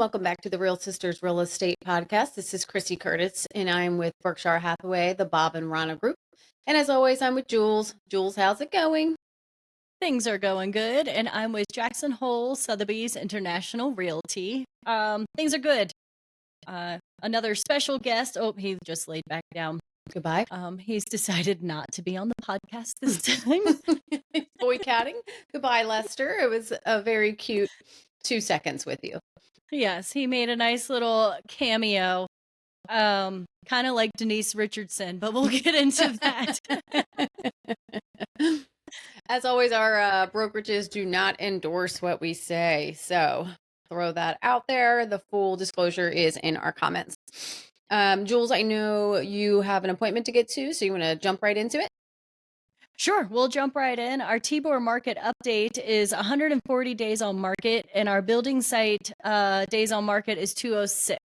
welcome back to the Real Sisters Real Estate Podcast. This is Chrissy Curtis, and I'm with Berkshire Hathaway, the Bob and Rana Group. And as always, I'm with Jules. Jules, how's it going? Things are going good, and I'm with Jackson Hole Sotheby's International Realty. Things are good. Another special guest. Oh, he just laid back down. Goodbye. He's decided not to be on the podcast this time. Boycotting. Goodbye, Lester. It was a very cute 2 seconds with you. Yes, he made a nice little cameo. Kind of like Denise Richardson, but we'll get into that. As always, our brokerages do not endorse what we say. So throw that out there. The full disclosure is in our comments. Jules, I know you have an appointment to get to, so you want to jump right into it? Sure, we'll jump right in. Our Tibor market update is 140 days on market, and our building site days on market is 206.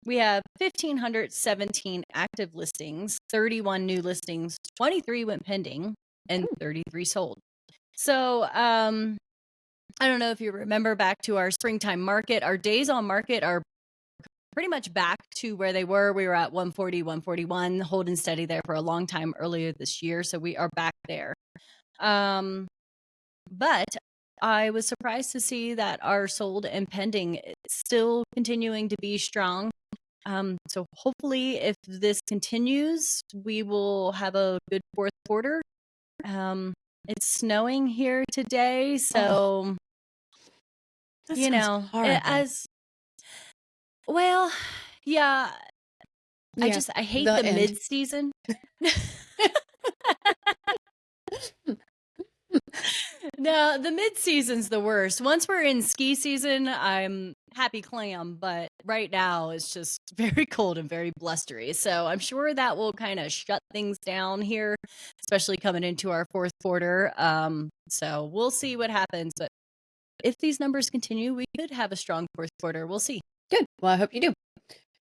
We have 1,517 active listings, 31 new listings, 23 went pending, and 33 sold. So I don't know if you remember back to our springtime market. Our days on market are pretty much back to where they were. We were at 140, 141, holding steady there for a long time earlier this year. So we are back there. But I was surprised to see that our sold and pending is still continuing to be strong. So hopefully if this continues, we will have a good fourth quarter. It's snowing here today. So, you know, well, yeah. I hate the mid-season. No, the mid-season's the worst. Once we're in ski season, I'm happy clam, but right now it's just very cold and very blustery. So I'm sure that will kind of shut things down here, especially coming into our fourth quarter. So we'll see what happens. But if these numbers continue, we could have a strong fourth quarter. We'll see. Good. Well, I hope you do.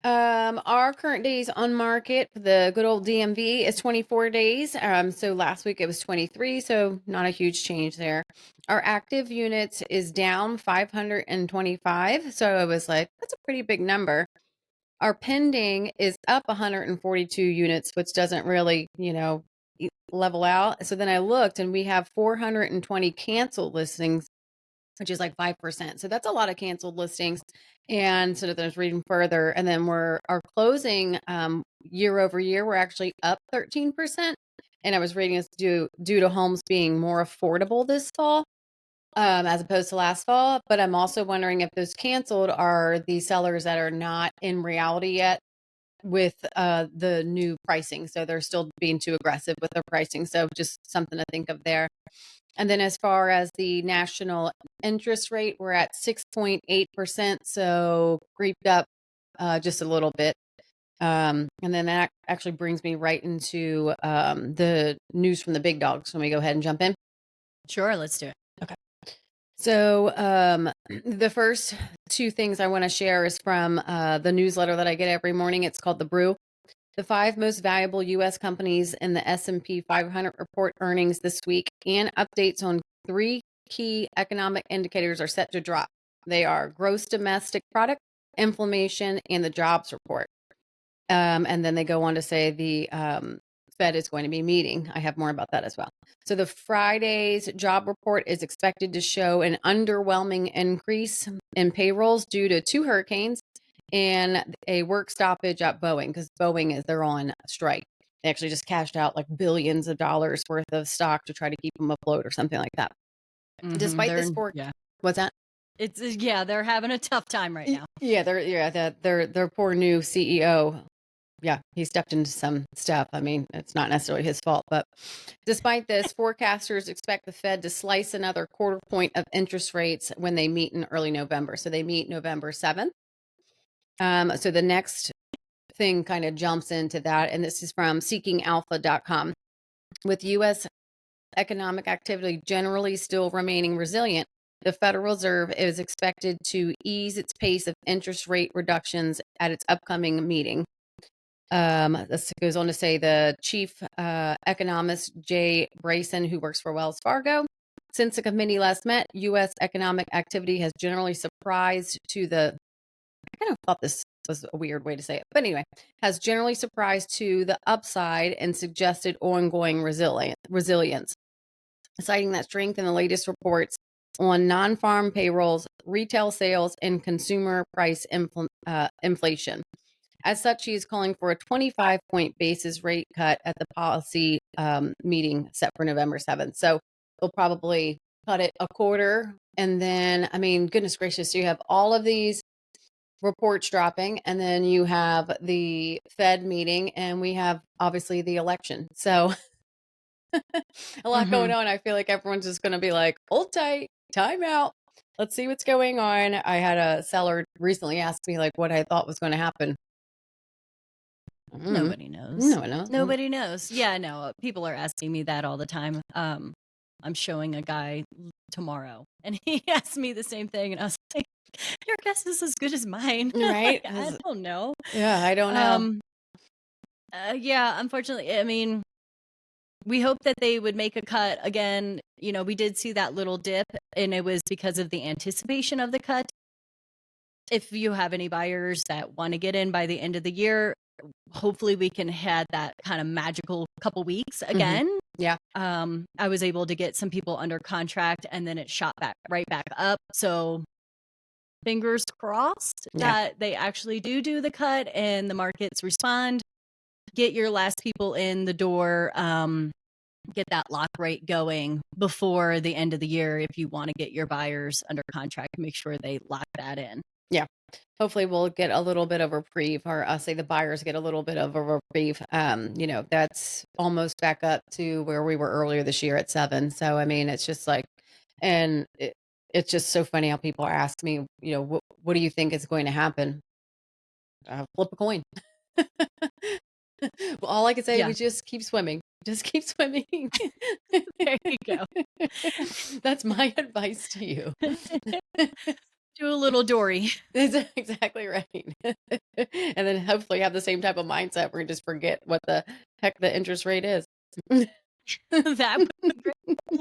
Our current days on market, the good old DMV, is 24 days. So last week it was 23, so not a huge change there. Our active units is down 525, so I was like, that's a pretty big number. Our pending is up 142 units, which doesn't really, level out. So then I looked, and we have 420 canceled listings, which is like 5%. So that's a lot of canceled listings. And so there's reading further. And then our closing year over year, we're actually up 13%. And I was reading it's due to homes being more affordable this fall as opposed to last fall. But I'm also wondering if those canceled are the sellers that are not in reality yet with the new pricing. So they're still being too aggressive with their pricing. So just something to think of there. And then as far as the national interest rate, we're at 6.8%, so creeped up just a little bit. And then that actually brings me right into the news from the big dogs. Can we go ahead and jump in? Sure, let's do it. Okay. So the first two things I want to share is from the newsletter that I get every morning. It's called The Brew. The 5 most valuable U.S. companies in the S&P 500 report earnings this week, and updates on 3 key economic indicators are set to drop. They are gross domestic product, inflation, and the jobs report. And then they go on to say the Fed is going to be meeting. I have more about that as well. So the Friday's job report is expected to show an underwhelming increase in payrolls due to 2 hurricanes and a work stoppage at Boeing, because they're on strike. They actually just cashed out like billions of dollars worth of stock to try to keep them afloat or something like that. Despite this what's that? They're having a tough time right now. Yeah, their poor new CEO. Yeah, he stepped into some stuff. I mean, it's not necessarily his fault, but despite this, forecasters expect the Fed to slice another quarter point of interest rates when they meet in early November. So they meet November 7th. So the next thing kind of jumps into that, and this is from seekingalpha.com. With U.S. economic activity generally still remaining resilient, the Federal Reserve is expected to ease its pace of interest rate reductions at its upcoming meeting. This goes on to say the chief economist, Jay Bryson, who works for Wells Fargo, Since the committee last met, U.S. economic activity has generally surprised to the I kind of thought this was a weird way to say it, but anyway, has generally surprised to the upside and suggested ongoing resilience, citing that strength in the latest reports on non-farm payrolls, retail sales, and consumer price inflation. As such, he is calling for a 25-point basis rate cut at the policy meeting set for November 7th. So they'll probably cut it a quarter. And then, I mean, goodness gracious, you have all of these reports dropping, and then you have the Fed meeting, and we have obviously the election. So a lot going on. I feel like everyone's just going to be like, hold tight, time out. Let's see what's going on. I had a seller recently ask me like what I thought was going to happen. Nobody knows. No one knows. Nobody knows. Yeah, no, people are asking me that all the time. I'm showing a guy tomorrow, and he asked me the same thing, and I was like, "Your guess is as good as mine." Right? Like, I don't know. Yeah, I don't know. Yeah, unfortunately, I mean, we hope that they would make a cut again. You know, we did see that little dip, and it was because of the anticipation of the cut. If you have any buyers that want to get in by the end of the year, hopefully we can have that kind of magical couple weeks again. Yeah. I was able to get some people under contract, and then it shot right back up. So fingers crossed that they actually do the cut and the markets respond. Get your last people in the door. Get that lock rate going before the end of the year. If you want to get your buyers under contract, make sure they lock that in. Yeah. Hopefully we'll get a little bit of a reprieve, or I'll say the buyers get a little bit of a reprieve. You know, that's almost back up to where we were earlier this year at 7. So, I mean, it's just like, and it's just so funny how people ask me, you know, what do you think is going to happen? Flip a coin. Well, all I can say was just keep swimming. Just keep swimming. There you go. That's my advice to you. Do a little Dory. That's exactly right. And then hopefully have the same type of mindset where you just forget what the heck the interest rate is. That would be great.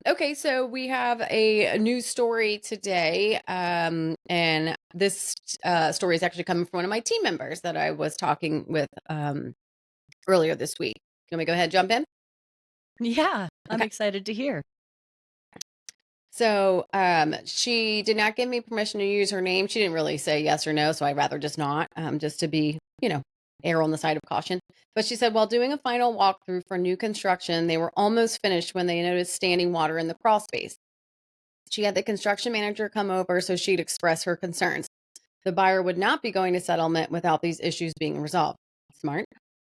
Okay, so we have a news story today. And this story is actually coming from one of my team members that I was talking with earlier this week. Can we go ahead and jump in? Yeah, I'm Okay. excited to hear. So she did not give me permission to use her name. She didn't really say yes or no, so I'd rather just not, just to be, you know, err on the side of caution. But she said, while doing a final walkthrough for new construction, they were almost finished when they noticed standing water in the crawl space. She had the construction manager come over so she'd express her concerns. The buyer would not be going to settlement without these issues being resolved. Smart.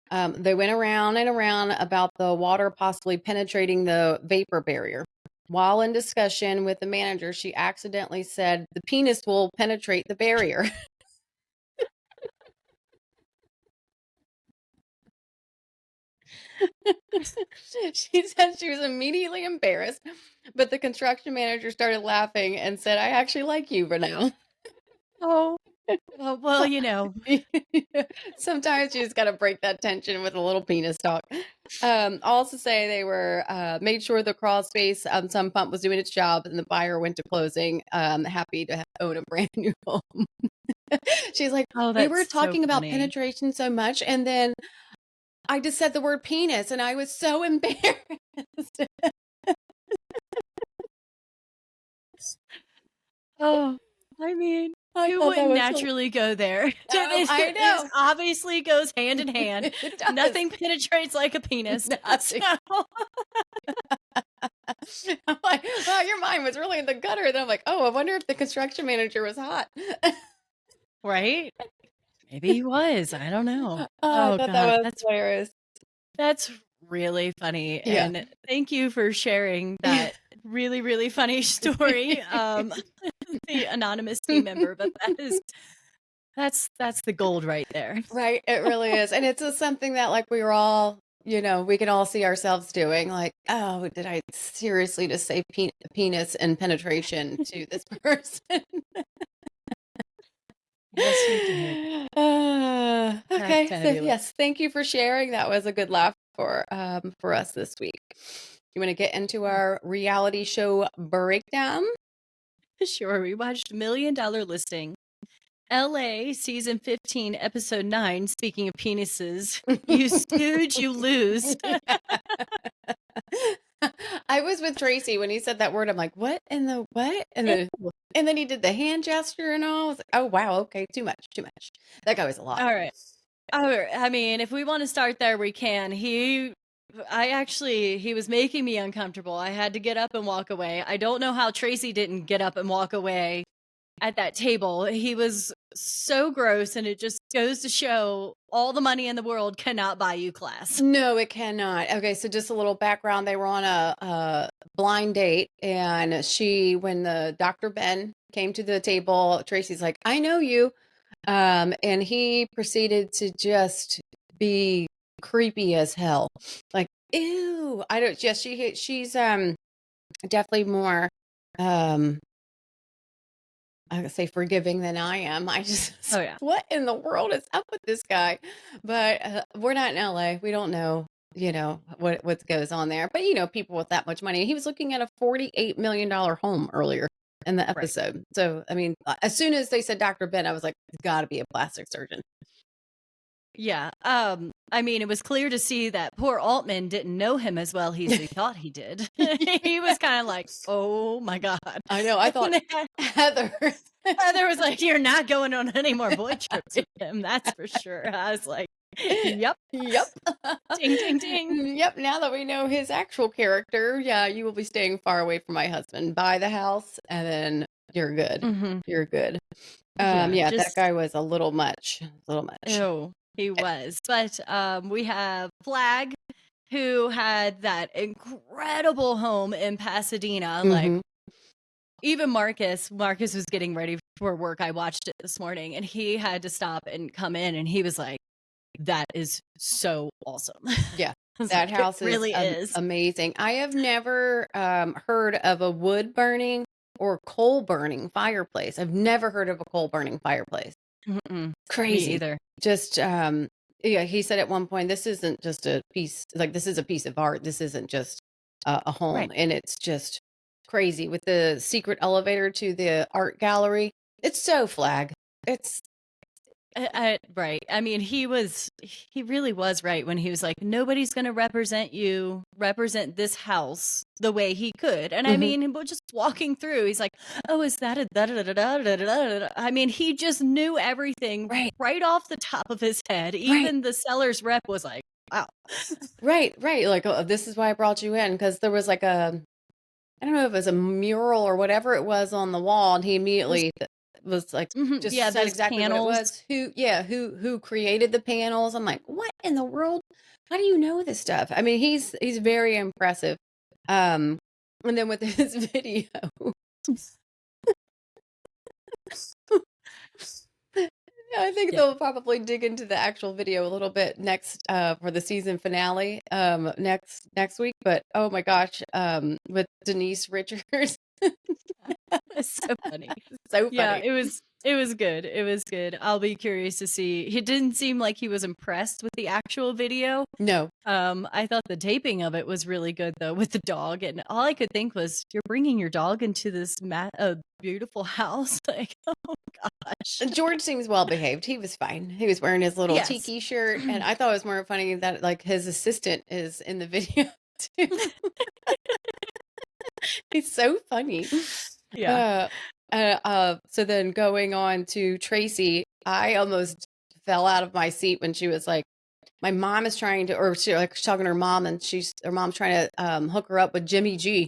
They went around and around about the water possibly penetrating the vapor barrier. While in discussion with the manager, she accidentally said the penis will penetrate the barrier. She said she was immediately embarrassed, but the construction manager started laughing and said, I actually like you, Renelle. Oh, well, you know. Sometimes you just got to break that tension with a little penis talk. Also say they were made sure the crawl space sump pump was doing its job, and the buyer went to closing happy to own a brand new home. She's like, Oh, we were that's so talking about funny. penetration so much, and then I just said the word penis, and I was so embarrassed. Oh, I mean, I who thought that wouldn't was naturally go there? I know. It obviously goes hand in hand. It does. Nothing penetrates like a penis. Nothing. So- I'm like, oh, your mind was really in the gutter. Then I'm like, oh, I wonder if the construction manager was hot. Right? Maybe he was. I don't know. I Oh, thought God. that was hilarious. That's really funny. Yeah. And thank you for sharing that really, really funny story. The anonymous team member, but that's the gold right there. Right, it really is. And it's just something that like we were all, you know, we can all see ourselves doing like, oh, did I seriously just say penis and penetration to this person? Yes, you did. Okay, That's so fabulous. yes, thank you for sharing. That was a good laugh for us this week. You want to get into our reality show breakdown? Sure, we watched Million Dollar Listing. LA season 15, episode 9. Speaking of penises, you stooge, you lose. I was with Tracy when he said that word. I'm like, what in the what? And then he did the hand gesture and all. I was like, oh wow, okay, too much, too much. That guy was a lot. All right. I mean, if we want to start there, we can. He was making me uncomfortable. I had to get up and walk away. I don't know how Tracy didn't get up and walk away at that table. He was so gross, and it just goes to show all the money in the world cannot buy you class. No, it cannot. Okay, so just a little background. They were on a blind date, and when the Dr. Ben came to the table, Tracy's like, I know you. And he proceeded to just be creepy as hell. Like, ew. I don't, yes, she's definitely more, I would say forgiving than I am. I just, Oh yeah. what in the world is up with this guy? But we're not in LA. We don't know, what goes on there. But people with that much money. He was looking at a $48 million home earlier in the Right. episode. So, I mean, as soon as they said Dr. Ben, I was like, it's got to be a plastic surgeon. Yeah. I mean, it was clear to see that poor Altman didn't know him as well as he thought he did. He was kind of like, oh my God. I know. I thought Heather. Heather was like, you're not going on any more boy trips with him. That's for sure. I was like, yep. Yep. Ding, ding, ding. Yep. Now that we know his actual character, yeah, you will be staying far away from my husband. Buy the house, and then you're good. Mm-hmm. You're good. Yeah, that guy was a little much. A little much. Oh, he was. But we have Flag, who had that incredible home in Pasadena. Like, Mhm. even Marcus was getting ready for work. I watched it this morning, and he had to stop and come in, and he was like, that is so awesome. Yeah. I was That like, it house really is is. amazing. I have never heard of a wood burning or coal burning fireplace. I've never heard of a coal burning fireplace. Mm-mm. Me Crazy. either. Just yeah, he said at one point, this isn't just a piece, like this is a piece of art. This isn't just a home. Right. And it's just crazy with the secret elevator to the art gallery. It's so Flag. It's Right. I mean, he really was right when he was like, nobody's going to represent this house the way he could. And I Mhm. mean, but just walking through, he's like, oh, is that a da da da da da da da da? I mean, he just knew everything Right. right off the top of his head. Even the seller's rep was like, wow. right. Like, oh, this is why I brought you in, because there was like I don't know if it was a mural or whatever it was on the wall, and he immediately was like, just Yeah, said those exactly panels. what it was. Who created the panels? I'm like, what in the world? How do you know this stuff? I mean, he's very impressive. And then with his video, I think Yeah. they'll probably dig into the actual video a little bit next for the season finale next week. But oh my gosh, with Denise Richards, It's so funny. so Yeah, funny. it was good. It was good. I'll be curious to see. He didn't seem like he was impressed with the actual video. No, I thought the taping of it was really good though, with the dog, and all I could think was, you're bringing your dog into this beautiful house. Like, oh gosh. George seems well behaved. He was fine. He was wearing his little Yes. tiki shirt, and I thought it was more funny that like his assistant is in the video too. He's so funny. Yeah. So then going on to Tracy, I almost fell out of my seat when she was like, my mom is trying to, or she like talking to her mom, and her mom's trying to hook her up with Jimmy G.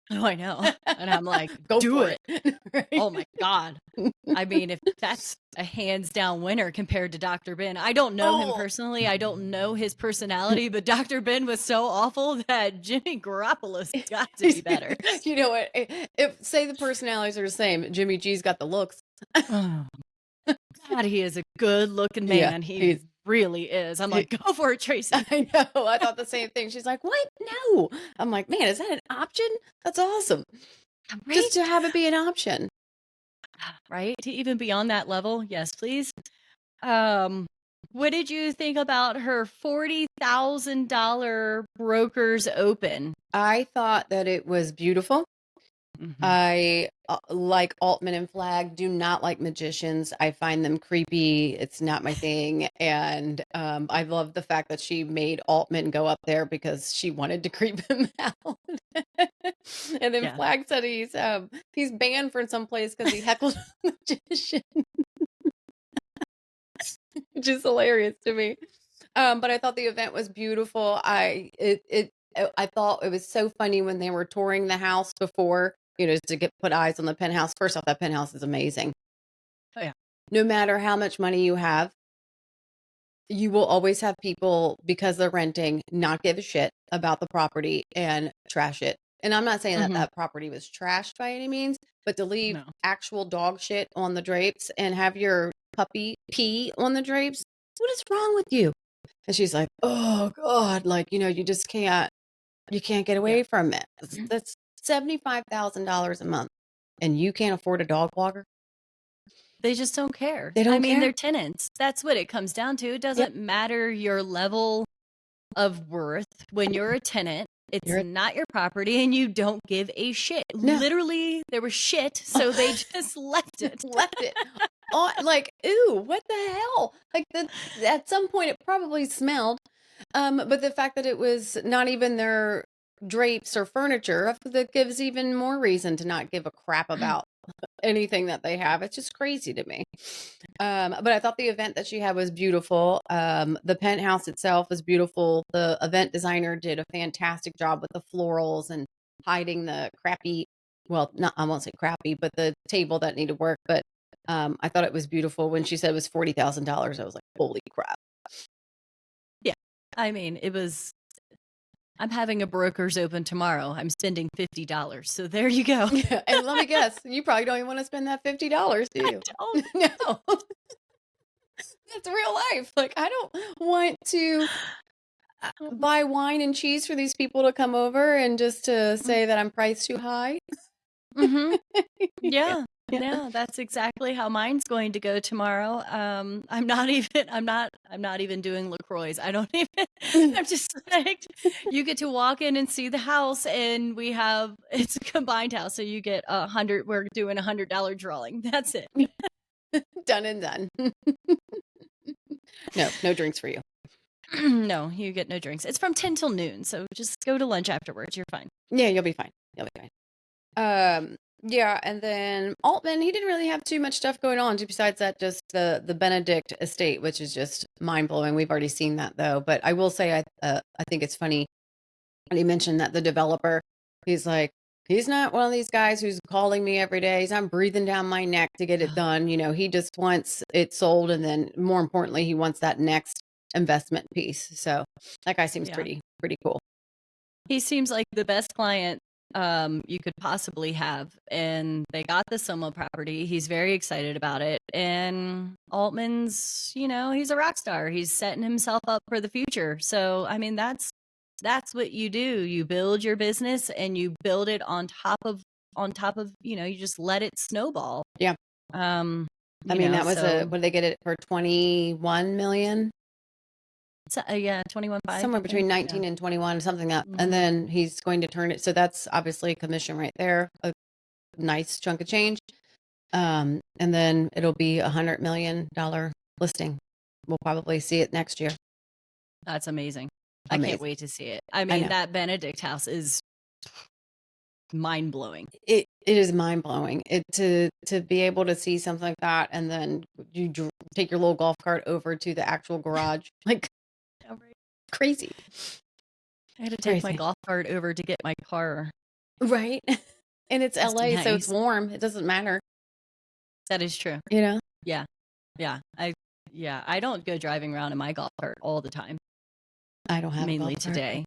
Oh, I know. And I'm like, Go do for it. Right? Oh my God. I mean, if that's a hands down winner compared to Dr. Ben. I don't know him Oh. personally. I don't know his personality, but Dr. Ben was so awful that Jimmy Garoppolo's got to be better. You know what? If say the personalities are the same, Jimmy G's got the looks. Oh, God, he is a good looking Yeah, man. He he's- really is. I'm like, go for it, Tracy. I know. I thought the same thing. She's like, what? No. I'm like, man, is that an option? That's awesome. Right? Just to have it be an option. Right? To even be on that level. Yes, please. What did you think about her $40,000 brokers open? I thought that it was beautiful. Mhm. I like Altman and Flag, do not like magicians. I find them creepy. It's not my thing. And I love the fact that she made Altman go up there because she wanted to creep him out. And then Yeah. Flag said he's banned from some place because he heckled a magician, which is hilarious to me. But I thought the event was beautiful. I thought it was so funny when they were touring the house before, to get put eyes on the penthouse. First off, that penthouse is amazing. Oh, yeah. No matter how much money you have, you will always have people, because they're renting, not give a shit about the property and trash it. And I'm not saying that Mhm. that property was trashed by any means, but to leave No. actual dog shit on the drapes and have your puppy pee on the drapes, what is wrong with you? And she's like, "Oh God, like, you can't get Yeah. away from it. That's $75,000 a month, and you can't afford a dog walker." They just don't care. They I don't mean, care. they're tenants. That's what it comes down to. It Yep. doesn't matter your level of worth. When you're a tenant, it's You're not your property and you don't give a shit. no. Literally, there was shit, so they just left it. Left it. Oh, like, ooh, what the hell? Like at some point it probably smelled. But the fact that it was not even their drapes or furniture, that gives even more reason to not give a crap about anything that they have. It's just crazy to me. But I thought the event that she had was beautiful. The penthouse itself was beautiful. The event designer did a fantastic job with the florals and hiding the crappy, well, not, I won't say crappy, but the table that needed work. But I thought it was beautiful. When she said it was $40,000, I was like, holy crap. Yeah. I mean, I'm having a broker's open tomorrow. I'm spending $50. So there you go. Yeah, and let me guess, you probably don't even want to spend that $50, do I you? don't. No, that's real life. Like, I don't want to buy wine and cheese for these people to come over and just to say that I'm priced too high. Mm-hmm. Yeah, Yeah. yeah. No, that's exactly how mine's going to go tomorrow. I'm not even doing LaCroix. I don't even, I'm just like, you get to walk in and see the house and it's a combined house. So you get we're doing $100 drawing. That's it. Done and done. No, no drinks for you. No, you get no drinks. It's from 10 till noon. So just go to lunch afterwards. You're fine. Yeah, you'll be fine. You'll be fine. Yeah, and then Altman, he didn't really have too much stuff going on besides that, just the Benedict estate, which is just mind blowing. We've already seen that though, but I will say I think it's funny. And he mentioned that the developer, he's like, he's not one of these guys who's calling me every day. He's not breathing down my neck to get it done. He just wants it sold, and then more importantly, he wants that next investment piece. So that guy seems Yeah. pretty cool. He seems like the best client you could possibly have. And they got the Soma property. He's very excited about it. And Altman's, he's a rock star. He's setting himself up for the future. So, I mean, that's what you do. You build your business and you build it on top of, you just let it snowball. Yeah. I mean, that was so what did they get it for? 21 million? yeah, 21.5, Somewhere I think. between Yeah. 19 and 21, something that, and Mhm. then he's going to turn it. So that's obviously a commission right there, a nice chunk of change. And then it'll be $100 million listing. We'll probably see it next year. That's amazing. I can't Amazing. wait to see it. I I mean, know. that Benedict house is mind blowing. It is mind blowing. To be able to see something like that, and then you take your little golf cart over to the actual garage, like crazy, I had to take my crazy, golf cart over to get my car. right? And it's That's LA, so it's nice. warm. It doesn't matter, That is true. you know. Yeah. Yeah. I don't go driving around in my golf cart all the time, I don't have a golf mainly cart. today.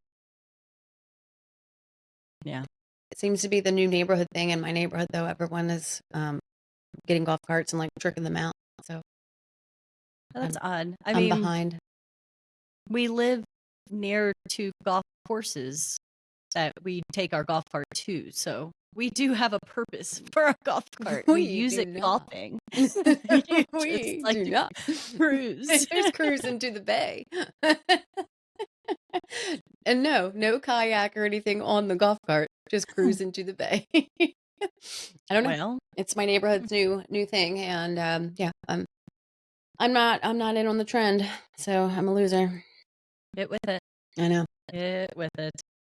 Yeah. It seems to be the new neighborhood thing in my neighborhood, though. Everyone is getting golf carts and like tricking them out. So That's odd. I I'm mean, behind. we live near two golf courses that we take our golf cart to. So we do have a purpose for our golf cart. We We use do it not. golfing. You just We like do to not. cruise. Just cruising to the bay. And no kayak or anything on the golf cart. Just cruising to the bay. I don't know. Well, It's my neighborhood's new thing, and yeah, I'm not in on the trend, so I'm a loser. get with it. I know. Get with it.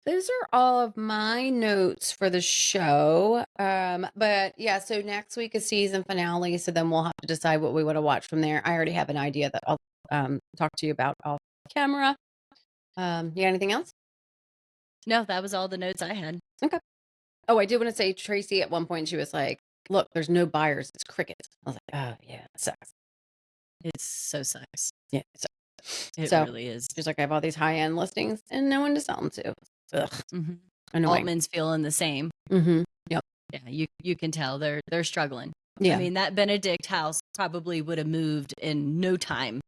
Those are all of my notes for the show. But yeah, so next week is season finale, so then we'll have to decide what we want to watch from there. I already have an idea that I'll talk to you about off camera. You got anything else? No, that was all the notes I had. Okay. Oh, I did want to say Tracy at one point she was like, "Look, there's no buyers. It's crickets." I was like, "Oh yeah, it sucks." It so sucks. Yeah. It So really is. she's like, "I have all these high end listings and no one to sell them to." Ugh, Mm-hmm. annoying. Altman's feeling the same. Mm-hmm. Yep. Yeah, you can tell they're struggling. Yeah. I mean, that Benedict house probably would have moved in no time,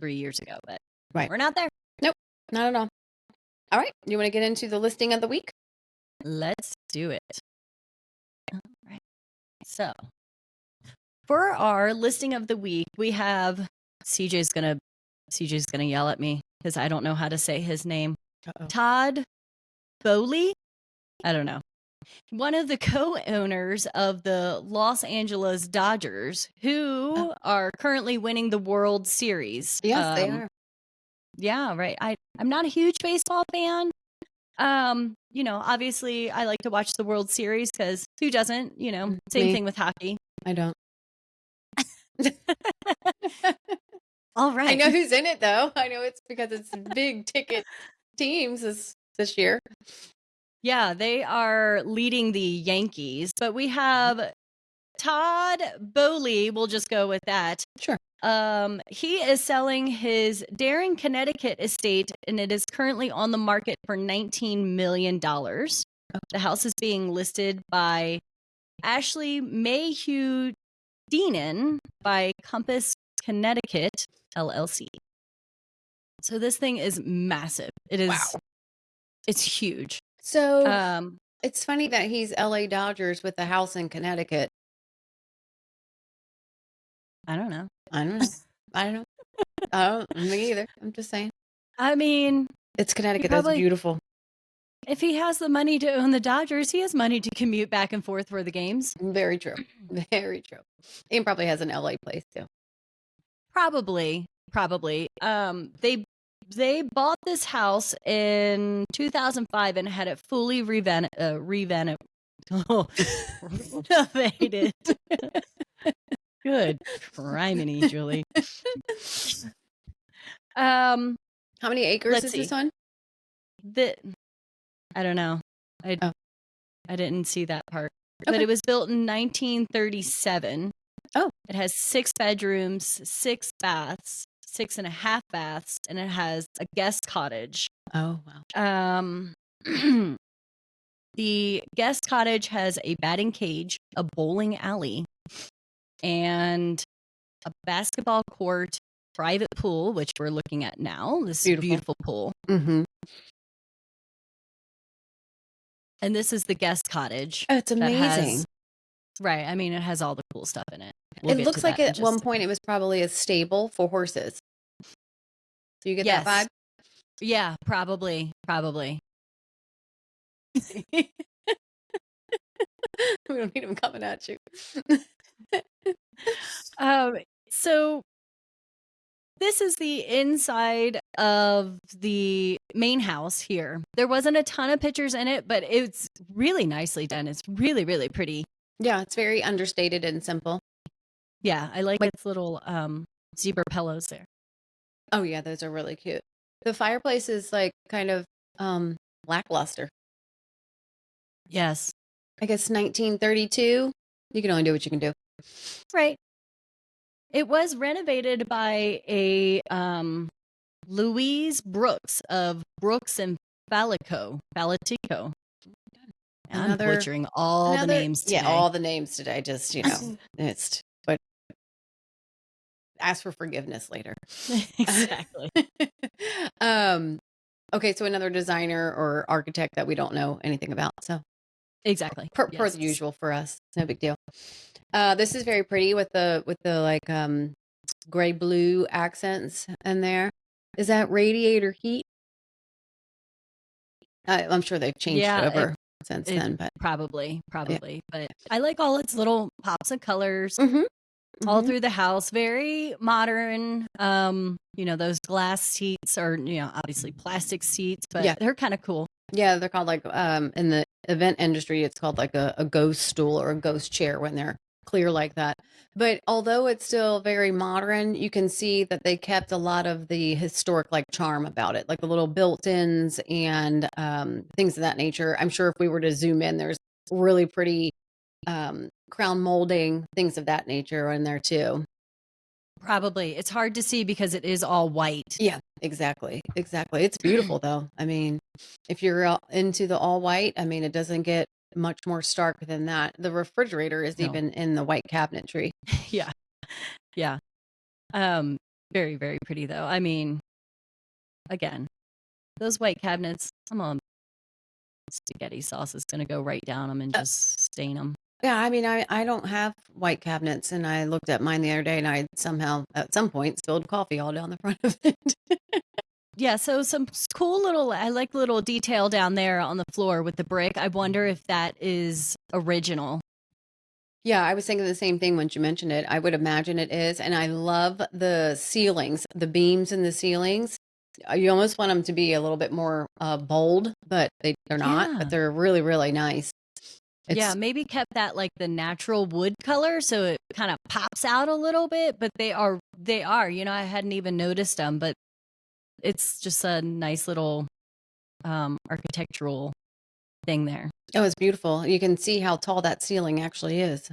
3 years ago, but Right. we're not there. Nope. Not at all. All right. You want to get into the listing of the week? Let's do it. All right. So, for our listing of the week, we have CJ's gonna yell at me because I don't know how to say his name. Uh-oh. Todd Bowley? I don't know. One of the co-owners of the Los Angeles Dodgers, who are currently winning the World Series. Yes, they are. Yeah, right. I'm not a huge baseball fan. Obviously I like to watch the World Series because who doesn't? Same Me. thing with hockey. I don't. All right. I know who's in it though. I know it's because it's big ticket teams this year. Yeah, they are leading the Yankees, but we have Todd Bowley. We'll just go with that. Sure. He is selling his Daring, Connecticut estate, and it is currently on the market for $19 million. The house is being listed by Ashley Mayhew Deenan by Compass Connecticut LLC. So this thing is massive. It is. Wow. It's huge. So it's funny that he's LA Dodgers with a house in Connecticut. I don't know. I don't know. Me either. I'm just saying. I mean, It's Connecticut. probably- That's beautiful. if he has the money to own the Dodgers, he has money to commute back and forth for the games. Very true. Very true. And probably has an LA place too. Probably. They bought this house in 2005 and had it fully renovated. Good criminy, Julie. How many acres Let's is this see. one? I don't know. I didn't see that part. But Okay. it was built in 1937. Oh. It has 6 bedrooms, 6 baths, 6.5 baths, and it has a guest cottage. Oh wow. The guest cottage has a batting cage, a bowling alley, and a basketball court, private pool, which we're looking at now. This beautiful pool. Mm-hmm. And this is the guest cottage. Oh, it's amazing. Right. I mean, it has all the cool stuff in it. It looks like at one point it was probably a stable for horses. Do you get that vibe? Yeah, probably. We don't need them coming at you. So this is the inside of the main house here. There wasn't a ton of pictures in it, but it's really nicely done. It's really, really pretty. Yeah, it's very understated and simple. Yeah, I like its little zebra pillows there. Oh yeah, those are really cute. The fireplace is like kind of lackluster. Yes. I guess 1932. You can only do what you can do. Right. It was renovated by a Louise Brooks of Brooks and Falatico. I'm butchering all the names today. Yeah, all the names today. Just, it's but ask for forgiveness later. Exactly. Okay, so another designer or architect that we don't know anything about. So Exactly. Per Yes. the usual for us. No big deal. This is very pretty with the like gray blue accents in there. Is that radiator heat? I'm sure they've changed it Yeah, over since it then, but probably, yeah. but I like all its little pops of colors Mhm. all Mhm. through the house. Very modern. Those glass seats are, obviously plastic seats, but Yeah. they're kind of cool. Yeah, they're called like in the event industry, it's called like a ghost stool or a ghost chair when they're clear like that. But although it's still very modern, you can see that they kept a lot of the historic like charm about it, like the little built-ins and things of that nature. I'm sure if we were to zoom in, there's really pretty crown molding, things of that nature in there too. Probably. It's hard to see because it is all white. Yeah, exactly. Exactly. It's beautiful though. I mean, if you're into the all white, I mean, it doesn't get much more stark than that. The refrigerator is No. even in the white cabinetry. Yeah. Yeah. Um, Very, very pretty though. I mean, again, those white cabinets, come on, spaghetti sauce is going to go right down them and Uh, just stain them. yeah, I mean, I don't have white cabinets, and I looked at mine the other day, and I somehow at some point spilled coffee all down the front of it. Yeah, so some cool little, I like little detail down there on the floor with the brick. I wonder if that is original. Yeah, I was thinking the same thing when you mentioned it. I would imagine it is, and I love the ceilings, the beams in the ceilings. You almost want them to be a little bit more bold, but they're not. But Yeah. they're really really nice. Yeah, It's maybe kept that like the natural wood color so it kind of pops out a little bit, but they are, I hadn't even noticed them, but it's just a nice little architectural thing there. oh, it's beautiful. You can see how tall that ceiling actually is.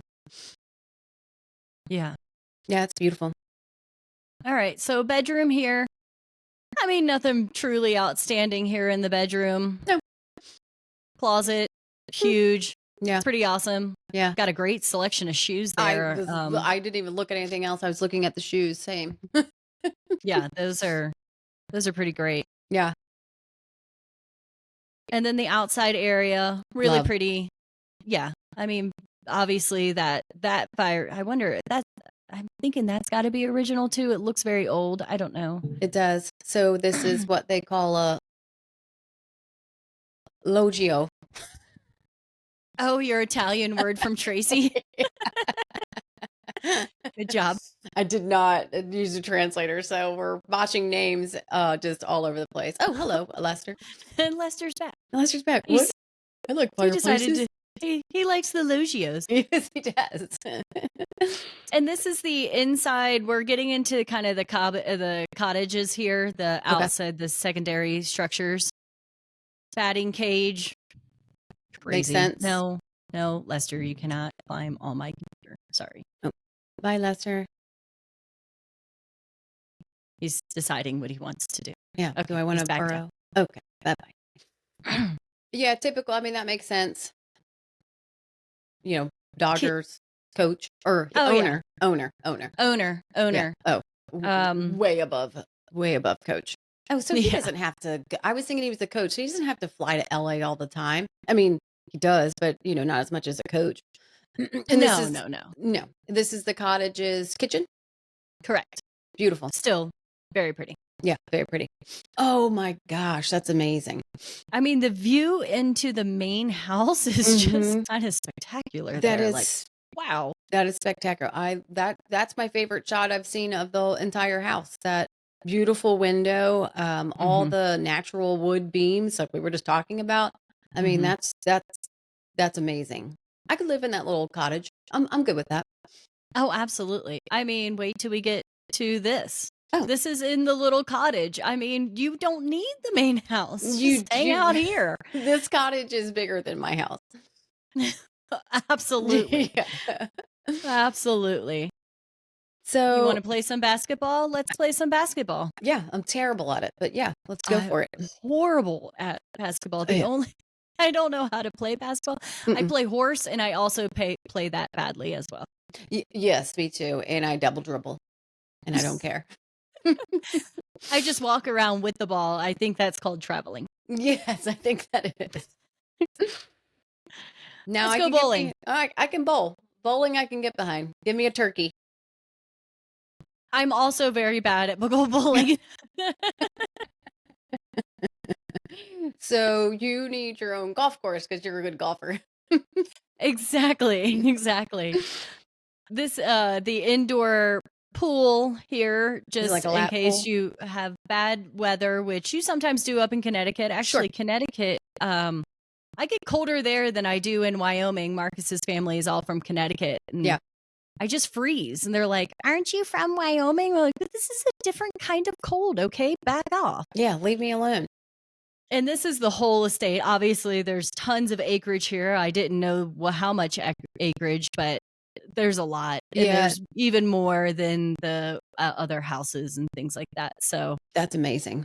Yeah. Yeah, it's beautiful. All right, so bedroom here. I mean, nothing truly outstanding here in the bedroom. No. Closet, Mm, huge. yeah, It's pretty awesome. yeah. Got a great selection of shoes there. I didn't even look at anything else. I was looking at the shoes. Same. Yeah, those are pretty great. Yeah, And then the outside area, really love. pretty. Yeah. I mean, obviously that fire, I wonder that I'm thinking that's got to be original too. It looks very old. I don't know. It does. So this is what they call a logio. Oh, your Italian word from Tracy. Good job. I did not use a translator, so we're botching names just all over the place. Oh, hello, Lester. And Lester's back. Lester's back. What? He's I like he decided fireplaces. to he likes the logios. Yes, he does. And this is the inside. We're getting into kind of the cottages here, the Okay. outside, the secondary structures. Batting cage. Makes Crazy. sense. No, Lester, you cannot climb on my computer. Sorry. Oh, bye, Lester. He's deciding what he wants to do. Yeah. Okay, Do I want he's to back borrow? Okay. Bye bye. Yeah, typical. I mean, that makes sense. Dodgers coach or Oh, yeah. owner. Owner. Yeah. Oh, Um, way above coach. Oh, so he Yeah. doesn't have to. I was thinking he was a coach. So he doesn't have to fly to LA all the time. I mean, he does, but not as much as a coach. And this is No. no. This is the cottage's kitchen. Correct. Beautiful. Still very pretty. Yeah, very pretty. Oh my gosh, that's amazing. I mean, the view into the main house is just Mhm. kind of spectacular That there. is Like, wow. that is spectacular. That's my favorite shot I've seen of the entire house. That beautiful window, all Mhm, the natural wood beams like we were just talking about. I mean, mhm. that's amazing. I could live in that little cottage. I'm good with that. Oh, absolutely. I mean, wait till we get to this. Oh, This is in the little cottage. I mean, you don't need the main house. you Just hang out here. this cottage is bigger than my house. Absolutely. Yeah. Absolutely. You So, want to play some basketball? Let's play some basketball. yeah, I'm terrible at it, but yeah, let's go I'm for it. horrible at basketball. The Yeah. only I don't know how to play basketball. I Mm-mm. play horse and I also play that badly as well. Yes, me too. And I double dribble, and I don't care. I just walk around with the ball. I think that's called traveling. Yes, I think that it is. Now Let's I go can get bowling. I can bowl. Bowling I can get behind. Give me a turkey. I'm also very bad at bowling. So you need your own golf course because you're a good golfer. Exactly. This the indoor pool here, Is it like just a in lap case pool? you have bad weather, which you sometimes do up in Connecticut. Sure. Actually, Connecticut, I get colder there than I do in Wyoming. Marcus's family is all from Connecticut. And Yeah. I just freeze. And they're like, "Aren't you from Wyoming?" We're like, "But this is a different kind of cold, okay? Back off." Yeah, leave me alone. And this is the whole estate. Obviously, there's tons of acreage here. I didn't know how much acreage, but there's a lot. And Yeah. there's even more than the other houses and things like that. So, That's amazing.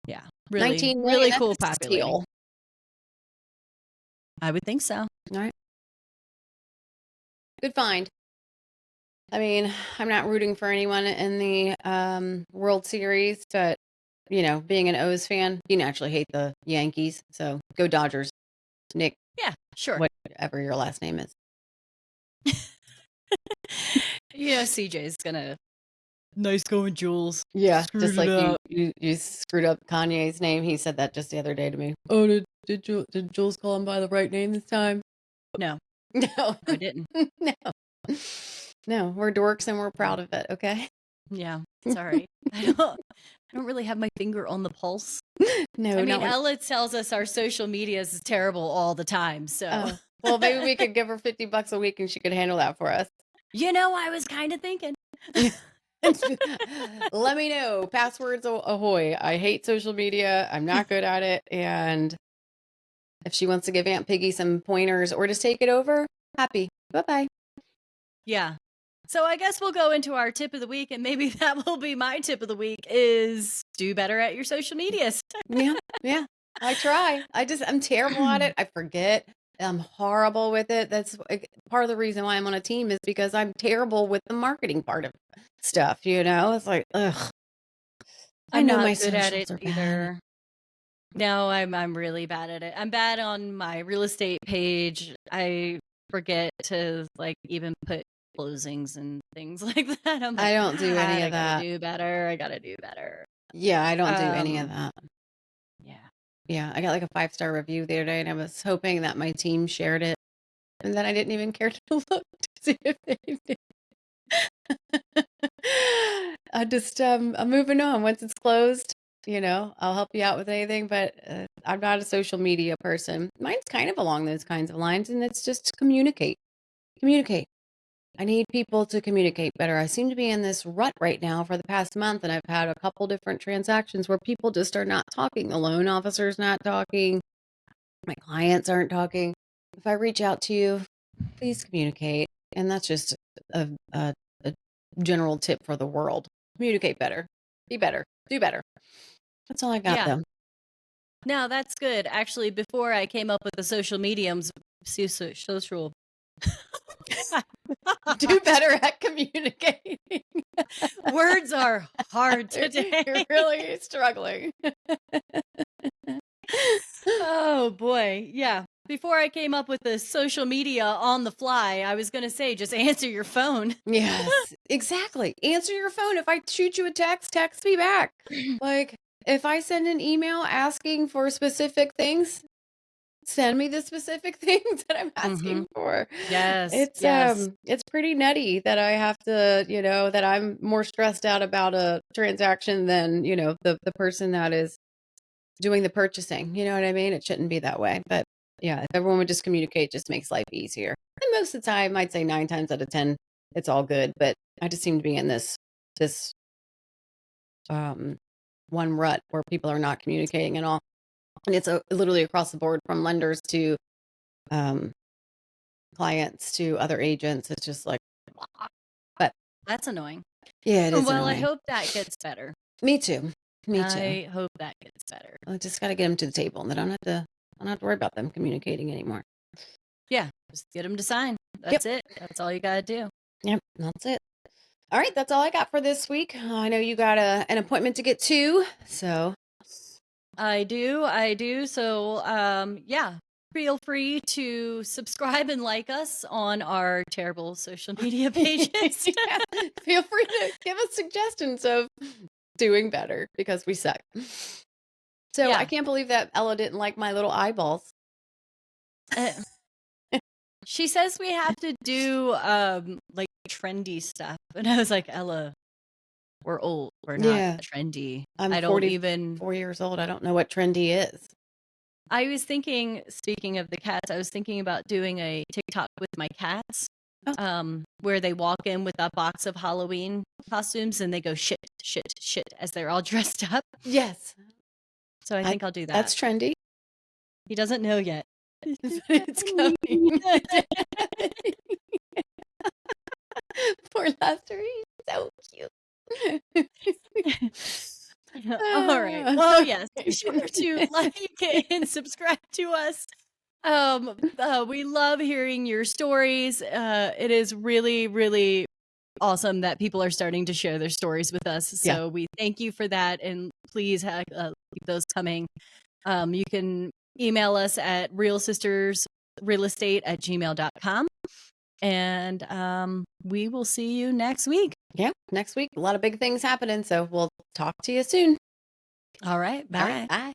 yeah, really, 19 million, really that's cool just a populating. steal. I would think so. All right. Good find. I mean, I'm not rooting for anyone in the World Series, but being an O's fan, you naturally hate the Yankees. So go Dodgers. Nick, Yeah, sure. whatever your last name is. CJ's gonna nice going, Jules. Yeah, Screwed just it like up. you screwed up Kanye's name. He said that just the other day to me. Oh, did Jules call him by the right name this time? No, No, I didn't. no, no. We're dorks and we're proud of it. Okay. Yeah, sorry. I don't really have my finger on the pulse. No, I mean, not when- Ella tells us our social media is terrible all the time. So, Oh, well, maybe we could give her $50 a week and she could handle that for us. I was kind of thinking. Let me know. Passwords ahoy. I hate social media. I'm not good at it. And if she wants to give Aunt Piggy some pointers or just take it over, happy. Bye-bye. Yeah. So I guess we'll go into our tip of the week, and maybe that will be my tip of the week is do better at your social medias. Yeah. I try. I'm terrible at it. I forget. I'm horrible with it. That's part of the reason why I'm on a team is because I'm terrible with the marketing part of stuff. It's like, ugh. I'm know not my good at socials it are bad. either. No, I'm really bad at it. I'm bad on my real estate page. I forget to even put closings and things like that. I'm like, I don't do any "God, of I that. gotta do better. I gotta do better." Yeah, I don't do any of Um, that. Yeah. Yeah, I got like a 5-star review the other day, and I was hoping that my team shared it, and then I didn't even care to look to see if they did. I'm moving on. Once it's closed, I'll help you out with anything, but I'm not a social media person. Mine's kind of along those kinds of lines, and it's just communicate. Communicate. I need people to communicate better. I seem to be in this rut right now for the past month, and I've had a couple different transactions where people just are not talking. The loan officer's not talking. My clients aren't talking. If I reach out to you, please communicate. And that's just a general tip for the world. Communicate better. Be better. Do better. That's all I got, Yeah. though. No, that's good. Actually, before I came up with the social mediums, social. Do better at communicating. Words are hard today. You're really struggling. Oh boy. Yeah. Before I came up with the social media on the fly, I was going to say just answer your phone. Yes, exactly. Answer your phone. If I shoot you a text me back. Like, if I send an email asking for specific things, send me the specific things that I'm asking for. Yes. It's pretty nutty that I have to, that I'm more stressed out about a transaction than, the person that is doing the purchasing. You know what I mean? It shouldn't be that way. But yeah, if everyone would just communicate, it just makes life easier. And most of the time, I'd say 9 times out of 10, it's all good. But I just seem to be in this one rut where people are not communicating at all. And it's literally across the board from lenders to clients to other agents. It's just like, but That's annoying. yeah, it is Well, annoying. I hope that gets better. Me too. I hope that gets better. I just got to get them to the table, and then I don't have to worry about them communicating anymore. Yeah, just get them to sign. That's it. That's all you got to do. Yep, that's it. All right, that's all I got for this week. I know you got an appointment to get to, so I do. So, yeah, feel free to subscribe and like us on our terrible social media pages. Yeah, feel free to give us suggestions of doing better because we suck. So I Yeah. can't believe that Ella didn't like my little eyeballs. Uh, she says we have to do like trendy stuff. And I was like, Ella, we're old. We're not Yeah. trendy. I'm I don't 44 even. years old. I don't know what trendy is. I was thinking, speaking of the cats, I was thinking about doing a TikTok with my cats, Oh. where they walk in with a box of Halloween costumes and they go shit, shit, shit as they're all dressed up. Yes. So I think I'll do that. That's trendy. He doesn't know yet. It's coming. Poor Lester. He's so cute. All right. Well, yes, be sure to like and subscribe to us. We love hearing your stories. It is really, really awesome that people are starting to share their stories with us. So we thank you for that, and please keep those coming. You can email us at realsistersrealestate@gmail.com. And we will see you next week. Yeah, next week. A lot of big things happening. So we'll talk to you soon. All right. Bye. All right, bye.